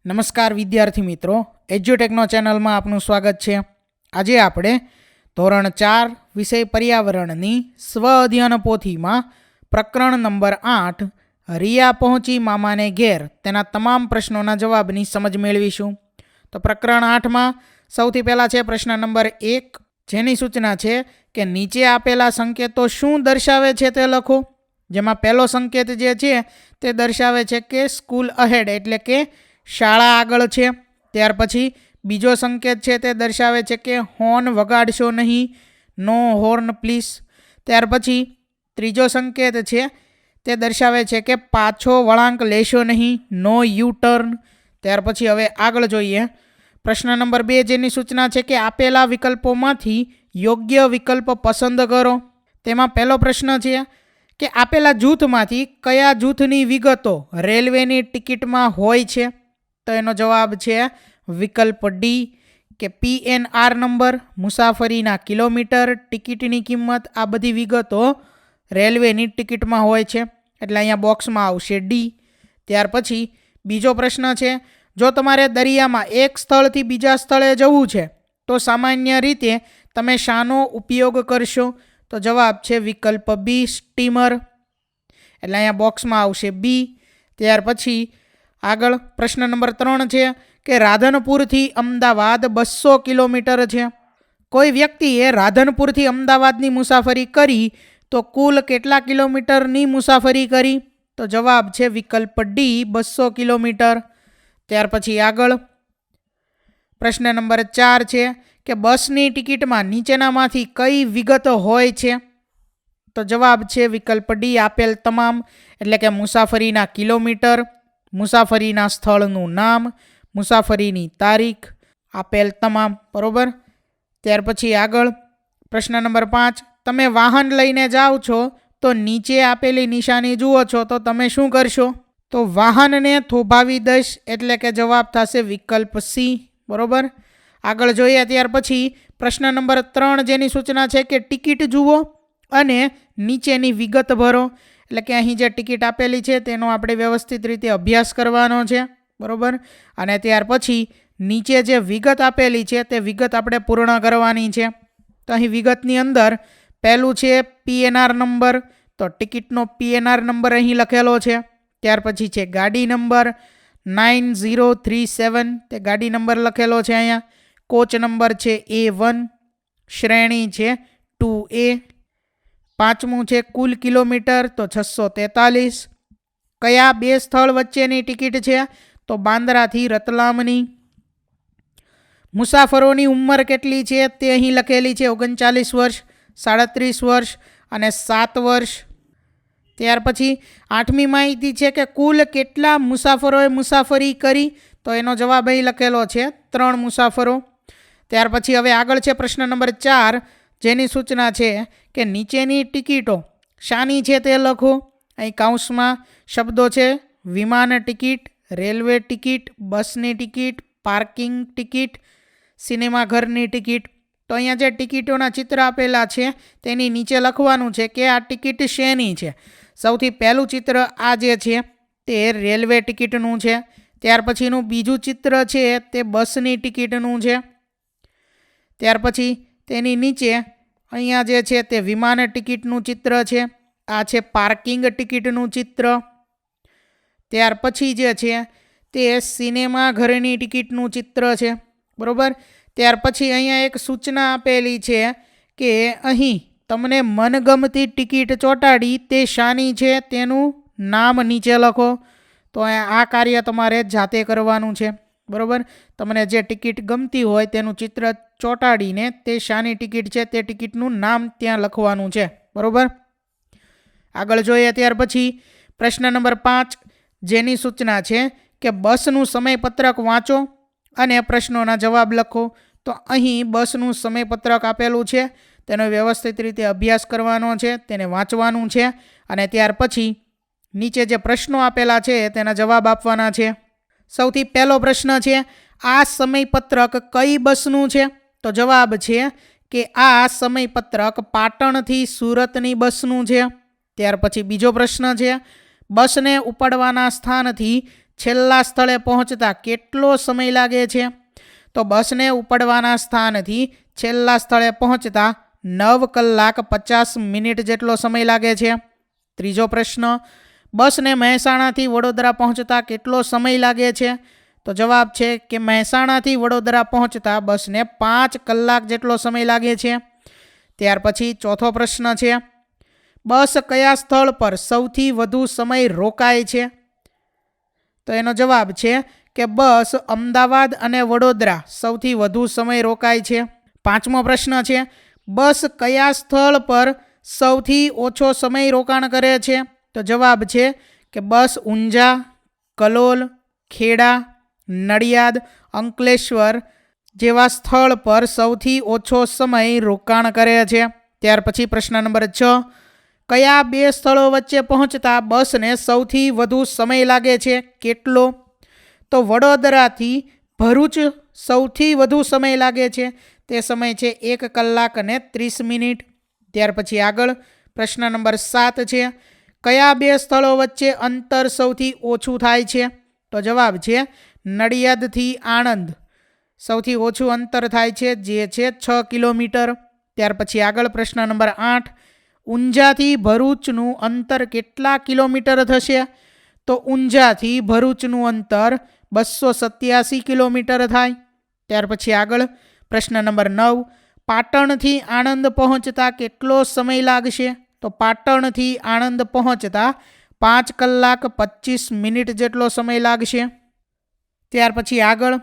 નમસ્કાર વિદ્યાર્થી મિત્રો, એજ્યુટેકનો ચેનલમાં આપનું સ્વાગત છે. આજે આપણે ધોરણ 4 વિષય પર્યાવરણની સ્વ અધ્યયન પોથીમાં પ્રકરણ નંબર 8 રિયા પહોંચી મામાને ઘેર તેના તમામ પ્રશ્નોના જવાબની સમજ મેળવીશું. તો પ્રકરણ 8માં સૌથી પહેલાં છે પ્રશ્ન નંબર 1, જેની સૂચના છે કે નીચે આપેલા સંકેતો શું દર્શાવે છે તે લખો. જેમાં પહેલો સંકેત જે છે તે દર્શાવે છે કે સ્કૂલ અહેડ એટલે કે શાળા આગળ છે. ત્યાર પછી બીજો સંકેત છે તે દર્શાવે છે કે હોર્ન વગાડશો નહીં, નો હોર્ન પ્લીઝ. ત્યાર પછી ત્રીજો સંકેત છે તે દર્શાવે છે કે પાછો વળાંક લેશો નહીં, નો યુ ટર્ન. ત્યાર પછી હવે આગળ જોઈએ પ્રશ્ન નંબર 2, જેની સૂચના છે કે આપેલા વિકલ્પોમાંથી યોગ્ય વિકલ્પ પસંદ કરો. તેમાં પહેલો પ્રશ્ન છે કે આપેલા જૂથમાંથી કયા જૂથની વિગતો રેલવેની ટિકિટમાં હોય છે. તો એનો જવાબ છે વિકલ્પ ડી કે PNR નંબર, મુસાફરીના કિલોમીટર, ટિકિટની કિંમત, આ બધી વિગતો રેલવેની ટિકિટમાં હોય છે. એટલે અહીંયા બોક્સમાં આવશે ડી. ત્યાર પછી બીજો પ્રશ્ન છે, જો તમારે દરિયામાં એક સ્થળથી બીજા સ્થળે જવું છે તો સામાન્ય રીતે તમે શાનો ઉપયોગ કરશો. તો જવાબ છે વિકલ્પ બી, સ્ટીમર. એટલે અહીંયા બોક્સમાં આવશે બી. ત્યાર પછી આગળ પ્રશ્ન નંબર 3 છે કે રાધનપુરથી અમદાવાદ 200 કિલોમીટર છે. કોઈ વ્યક્તિએ રાધનપુરથી અમદાવાદની મુસાફરી કરી તો કુલ કેટલા કિલોમીટરની મુસાફરી કરી. તો જવાબ છે વિકલ્પ ડી, 200 કિલોમીટર. ત્યાર પછી આગળ પ્રશ્ન નંબર 4 છે કે બસની ટિકિટમાં નીચેનામાંથી કઈ વિગત હોય છે. તો જવાબ છે વિકલ્પ ડી, આપેલ તમામ. એટલે કે મુસાફરીના કિલોમીટર, મુસાફરીના સ્થળનું નામ, મુસાફરીની તારીખ, આપેલ તમામ. બરોબર. ત્યાર પછી આગળ પ્રશ્ન નંબર 5, તમે વાહન લઈને જાઓ છો તો નીચે આપેલી નિશાની જુઓ છો તો તમે શું કરશો. તો વાહનને થોભાવી દઈશ. એટલે કે જવાબ થશે વિકલ્પ સી. બરોબર. આગળ જોઈએ ત્યાર પછી પ્રશ્ન નંબર 3, જેની સૂચના છે કે ટિકિટ જુઓ અને નીચેની વિગત ભરો. એટલે કે અહીં જે ટિકિટ આપેલી છે તેનો આપણે વ્યવસ્થિત રીતે અભ્યાસ કરવાનો છે. બરોબર. અને ત્યાર પછી નીચે જે વિગત આપેલી છે તે વિગત આપણે પૂર્ણ કરવાની છે. તો અહીં વિગતની અંદર પહેલું છે PNR નંબર. તો ટિકિટનો PNR નંબર અહીં લખેલો છે. ત્યાર પછી છે ગાડી નંબર 9037, તે ગાડી નંબર લખેલો છે અહીંયા. કોચ નંબર છે A1, શ્રેણી છે 2A. પાંચમું છે કુલ કિલોમીટર, તો 643. કયા બે સ્થળ વચ્ચેની ટિકિટ છે. તો બાંદ્રાથી રતલામની. મુસાફરોની ઉંમર કેટલી છે તે અહીં લખેલી છે 39 વર્ષ, 37 વર્ષ અને 7 વર્ષ. ત્યાર પછી 8મી માહિતી છે કે કુલ કેટલા મુસાફરોએ મુસાફરી કરી. તો એનો જવાબ અહીં લખેલો છે 3 મુસાફરો. ત્યાર પછી હવે આગળ છે પ્રશ્ન નંબર 4, જેની સૂચના છે કે નીચેની ટિકિટો શાની છે તે લખો. અહીં કાઉન્સમાં શબ્દો છે વિમાન ટિકિટ, રેલવે ટિકિટ, બસની ટિકિટ, પાર્કિંગ ટિકિટ, સિનેમાઘરની ટિકિટ. તો અહીંયા જે ટિકિટોના ચિત્ર આપેલા છે તેની નીચે લખવાનું છે કે આ ટિકિટ શેની છે. સૌથી પહેલું ચિત્ર આ જે છે તે રેલવે ટિકિટનું છે. ત્યાર પછીનું બીજું ચિત્ર છે તે બસની ટિકિટનું છે. ત્યાર પછી તેની નીચે અહીંયા જે છે તે વિમાન ટિકિટનું ચિત્ર છે. આ છે પાર્કિંગ ટિકિટનું ચિત્ર. ત્યાર પછી જે છે તે સિનેમાઘરની ટિકિટનું ચિત્ર છે. બરાબર. ત્યાર પછી અહીંયા એક સૂચના આપેલી છે કે અહીં તમને મનગમતી ટિકિટ ચોંટાડી તે શાની છે તેનું નામ નીચે લખો. તો આ કાર્ય તમારે જાતે કરવાનું છે. બરાબર. તમને જે ટિકિટ ગમતી હોય તેનું ચિત્ર ચોંટાડીને તે શાની ટિકિટ છે તે ટિકિટનું નામ ત્યાં લખવાનું છે. બરાબર. આગળ જોઈએ ત્યાર પછી પ્રશ્ન નંબર 5, જેની સૂચના છે કે બસનું સમયપત્રક વાંચો અને પ્રશ્નોના જવાબ લખો. તો અહીં બસનું સમયપત્રક આપેલું છે, તેનો વ્યવસ્થિત રીતે અભ્યાસ કરવાનો છે, તેને વાંચવાનું છે અને ત્યાર પછી નીચે જે પ્રશ્નો આપેલા છે તેના જવાબ આપવાના છે. સૌથી પહેલો પ્રશ્ન છે, આ સમયપત્રક કઈ બસનું છે. તો જવાબ છે કે આ સમયપત્રક પાટણથી સુરતની બસનું છે. ત્યાર પછી બીજો પ્રશ્ન છે, બસને ઉપાડવાના સ્થાનથી છેલ્લા સ્થળે પહોંચતા કેટલો સમય લાગે છે? તો બસને ઉપડવાના સ્થાનથી છેલ્લા સ્થળે પહોંચતા 9 કલાક 50 મિનિટ જેટલો સમય લાગે છે. ત્રીજો પ્રશ્ન, બસને મહેસાણાથી વડોદરા પહોંચતા કેટલો સમય લાગે છે? તો જવાબ છે કે મહેસાણાથી વડોદરા પહોંચતા બસને 5 કલાક જેટલો સમય લાગે છે. ત્યાર પછી ચોથો પ્રશ્ન છે, બસ કયા સ્થળ પર સૌથી વધુ સમય રોકાય છે? તો એનો જવાબ છે કે બસ અમદાવાદ અને વડોદરા સૌથી વધુ સમય રોકાય છે. પાંચમો પ્રશ્ન છે, બસ કયા સ્થળ પર સૌથી ઓછો સમય રોકાણ કરે છે? તો જવાબ છે કે બસ ઊંઝા, કલોલ, ખેડા, નડિયાદ, અંકલેશ્વર જેવા સ્થળ પર સૌથી ઓછો સમય રોકાણ કરે છે. ત્યાર પછી પ્રશ્ન નંબર 6, કયા બે સ્થળો વચ્ચે પહોંચતા બસને સૌથી વધુ સમય લાગે છે? કેટલો? તો વડોદરાથી ભરૂચ સૌથી વધુ સમય લાગે છે, તે સમય છે 1 કલાક અને 30 મિનિટ. ત્યાર પછી આગળ પ્રશ્ન નંબર 7 છે, કયા બે સ્થળો વચ્ચે અંતર સૌથી ઓછું થાય છે? તો જવાબ છે નડિયાદથી આણંદ સૌથી ઓછું અંતર થાય છે, જે છે 6 કિલોમીટર. ત્યાર પછી આગળ પ્રશ્ન નંબર 8, ઊંઝાથી ભરૂચનું અંતર કેટલા કિલોમીટર થશે? તો ઊંઝાથી ભરૂચનું અંતર 287 કિલોમીટર થાય. ત્યાર પછી આગળ પ્રશ્ન નંબર 9, પાટણથી આણંદ પહોંચતા કેટલો સમય લાગશે? તો પાટણથી આણંદ પહોંચતા 5 કલાક 25 મિનિટ જેટલો સમય લાગશે. ત્યાર પછી આગળ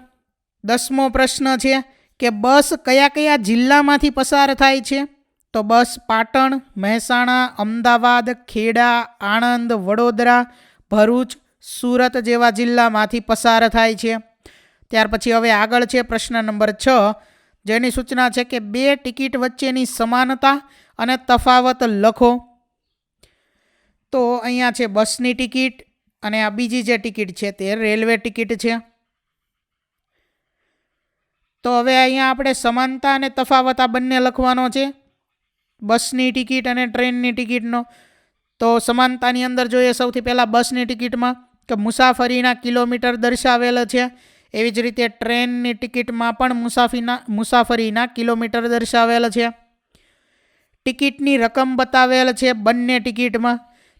10મો પ્રશ્ન છે કે બસ કયા કયા જિલ્લામાંથી પસાર થાય છે? તો બસ પાટણ, મહેસાણા, અમદાવાદ, ખેડા, આણંદ, વડોદરા, ભરૂચ, સુરત જેવા જિલ્લામાંથી પસાર થાય છે. ત્યાર પછી હવે આગળ છે પ્રશ્ન નંબર 6, જેની સૂચના છે કે બે ટિકિટ વચ્ચેની સમાનતા અને તફાવત લખો. તો અહીંયા છે બસની ટિકિટ અને આ બીજી જે ટિકિટ છે તે રેલવે ટિકિટ છે. તો હવે અહીંયા આપણે સમાનતા અને તફાવત આ બંને લખવાનો છે, બસની ટિકિટ અને ટ્રેનની ટિકિટનો. તો સમાનતાની અંદર જોઈએ સૌથી પહેલાં બસની ટિકિટમાં કે મુસાફરીના કિલોમીટર દર્શાવેલ છે, એવી જ રીતે ટ્રેનની ટિકિટમાં પણ મુસાફરીના કિલોમીટર દર્શાવેલ છે. ટિકિટની રકમ બતાવેલ છે બંને ટિકિટમાં.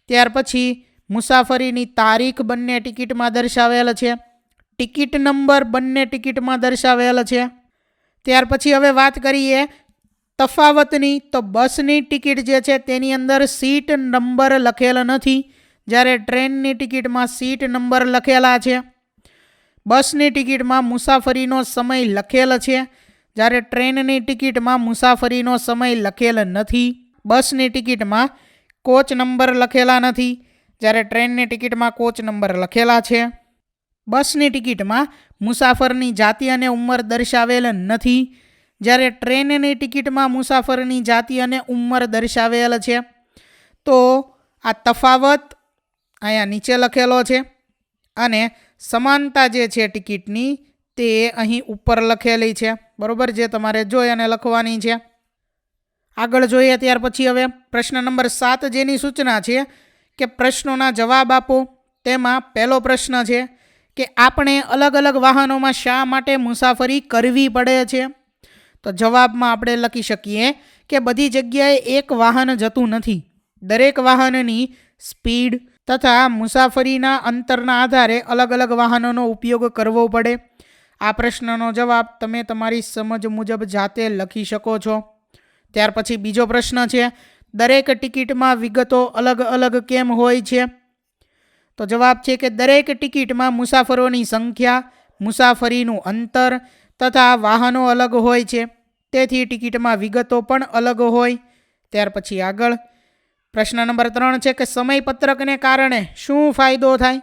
ત્યાર પછી મુસાફરીની તારીખ બંને ટિકિટમાં દર્શાવેલ છે. ટિકિટ નંબર બંને ટિકિટમાં દર્શાવેલ છે. ત્યાર પછી હવે વાત કરીએ તફાવતની. તો બસની ટિકિટ જે છે તેની અંદર સીટ નંબર લખેલ નથી, જ્યારે ટ્રેનની ટિકિટમાં સીટ નંબર લખેલા છે. બસની ટિકિટમાં મુસાફરીનો સમય લખેલ છે, જ્યારે ટ્રેનની ટિકિટમાં મુસાફરીનો સમય લખેલ નથી. બસની ટિકિટમાં કોચ નંબર લખેલા નથી, જ્યારે ટ્રેનની ટિકિટમાં કોચ નંબર લખેલા છે. બસની ટિકિટમાં મુસાફરની જાતિ અને ઉંમર દર્શાવેલ નથી, જ્યારે ટ્રેનની ટિકિટમાં મુસાફરની જાતિ અને ઉંમર દર્શાવેલ છે. તો આ તફાવત અહીંયા નીચે લખેલો છે અને સમાનતા જે છે ટિકિટની તે અહીં ઉપર લખેલી છે, બરોબર, જે તમારે જોઈ અને લખવાની છે. આગળ જોઈએ ત્યાર પછી હવે પ્રશ્ન નંબર 7, જેની સૂચના છે કે પ્રશ્નોના જવાબ આપો. તેમાં પહેલો પ્રશ્ન છે કે આપણે અલગ અલગ વાહનોમાં શા માટે મુસાફરી કરવી પડે છે? તો જવાબમાં આપણે લખી શકીએ કે બધી જગ્યાએ એક વાહન જતું નથી. દરેક વાહનની સ્પીડ તથા મુસાફરીના અંતરના આધારે અલગ અલગ વાહનોનો ઉપયોગ કરવો પડે. આ પ્રશ્નનો જવાબ તમે તમારી સમજ મુજબ જાતે લખી શકો છો. ત્યાર પછી બીજો પ્રશ્ન છે, દરેક ટિકિટમાં વિગતો અલગ અલગ કેમ હોય છે? તો જવાબ છે કે દરેક ટિકિટમાં મુસાફરોની સંખ્યા, મુસાફરીનું અંતર તથા વાહનો અલગ હોય છે, તેથી ટિકિટમાં વિગતો પણ અલગ હોય. ત્યાર પછી આગળ પ્રશ્ન નંબર 3 છે કે સમયપત્રકને કારણે શું ફાયદો થાય?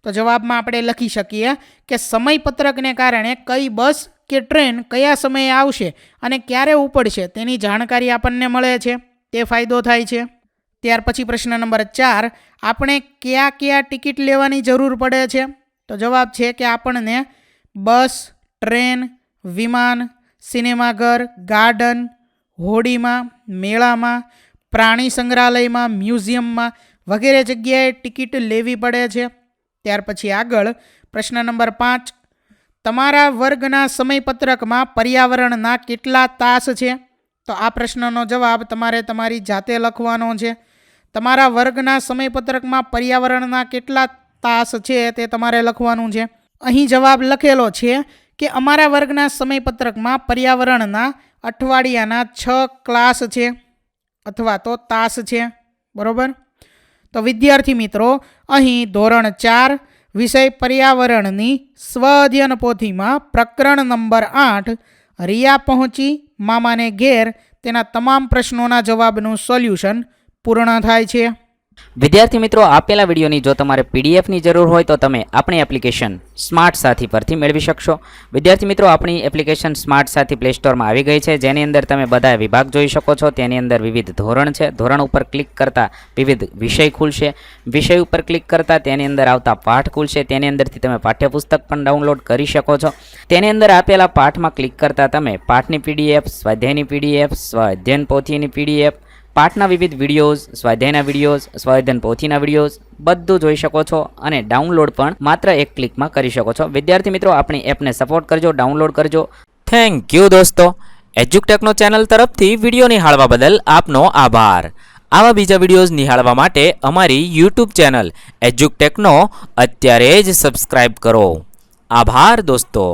તો જવાબમાં આપણે લખી શકીએ કે સમયપત્રકને કારણે કઈ બસ કે ટ્રેન કયા સમયે આવશે અને ક્યારે ઉપડશે તેની જાણકારી આપણને મળે છે, તે ફાયદો થાય છે. ત્યાર પછી પ્રશ્ન નંબર 4, આપણે કયા કયા ટિકિટ લેવાની જરૂર પડે છે? તો જવાબ છે કે આપણને બસ, ટ્રેન, વિમાન, સિનેમાઘર, ગાર્ડન, હોડીમાં, મેળામાં, પ્રાણી સંગ્રહાલયમાં, મ્યુઝિયમમાં વગેરે જગ્યાએ ટિકિટ લેવી પડે છે. ત્યાર પછી આગળ પ્રશ્ન નંબર 5, તમારા વર્ગના સમયપત્રકમાં પર્યાવરણના કેટલા તાસ છે? તો આ પ્રશ્નનો જવાબ તમારે તમારી જાતે લખવાનો છે. તમારા વર્ગના સમયપત્રકમાં પર્યાવરણના કેટલા તાસ છે તે તમારે લખવાનું છે. અહીં જવાબ લખેલો છે કે અમારા વર્ગના સમયપત્રકમાં પર્યાવરણના અઠવાડિયાના 6 ક્લાસ છે અથવા તો તાસ છે. બરોબર. તો વિદ્યાર્થી મિત્રો, અહીં ધોરણ 4 વિષય પર્યાવરણની સ્વ અધ્યયન પોથીમાં પ્રકરણ નંબર 8 રિયા પહોંચી મામાને ઘેર તેના તમામ પ્રશ્નોના જવાબનું સોલ્યુશન પૂર્ણ થાય છે. વિદ્યાર્થી મિત્રો, આપેલા વિડીયોની જો તમારે પીડીએફની જરૂર હોય તો તમે આપણી એપ્લિકેશન સ્માર્ટ સાથી પરથી મેળવી શકશો. વિદ્યાર્થી મિત્રો, આપણી એપ્લિકેશન સ્માર્ટ સાથી પ્લે સ્ટોરમાં આવી ગઈ છે, જેની અંદર તમે બધા વિભાગ જોઈ શકો છો. તેની અંદર વિવિધ ધોરણ છે. ધોરણ ઉપર ક્લિક કરતાં વિવિધ વિષય ખુલશે. વિષય ઉપર ક્લિક કરતાં તેની અંદર આવતા પાઠ ખુલશે. તેની અંદરથી તમે પાઠ્યપુસ્તક પણ ડાઉનલોડ કરી શકો છો. તેની અંદર આપેલા પાઠમાં ક્લિક કરતાં તમે પાઠની પીડીએફ, સ્વાધ્યાયની પીડીએફ, સ્વાધ્યાયન પોથીની પીડીએફ, પાઠના વિવિધ વિડીયોઝ, સ્વાધ્યાયના વિડીયોઝ, સ્વાધ્યાયન પોથીના વિડીયોઝ બધું જોઈ શકો છો અને ડાઉનલોડ પણ માત્ર એક ક્લિકમાં કરી શકો છો. વિદ્યાર્થી મિત્રો, આપણી એપને સપોર્ટ કરજો, ડાઉનલોડ કરજો. થેન્ક યુ દોસ્તો. એજ્યુકટેકનો ચેનલ તરફથી વિડીયો નિહાળવા બદલ આપનો આભાર. આવા બીજા વિડીયોઝ નિહાળવા માટે અમારી યુટ્યુબ ચેનલ એજ્યુકટેકનો અત્યારે જ સબસ્ક્રાઇબ કરો. આભાર દોસ્તો.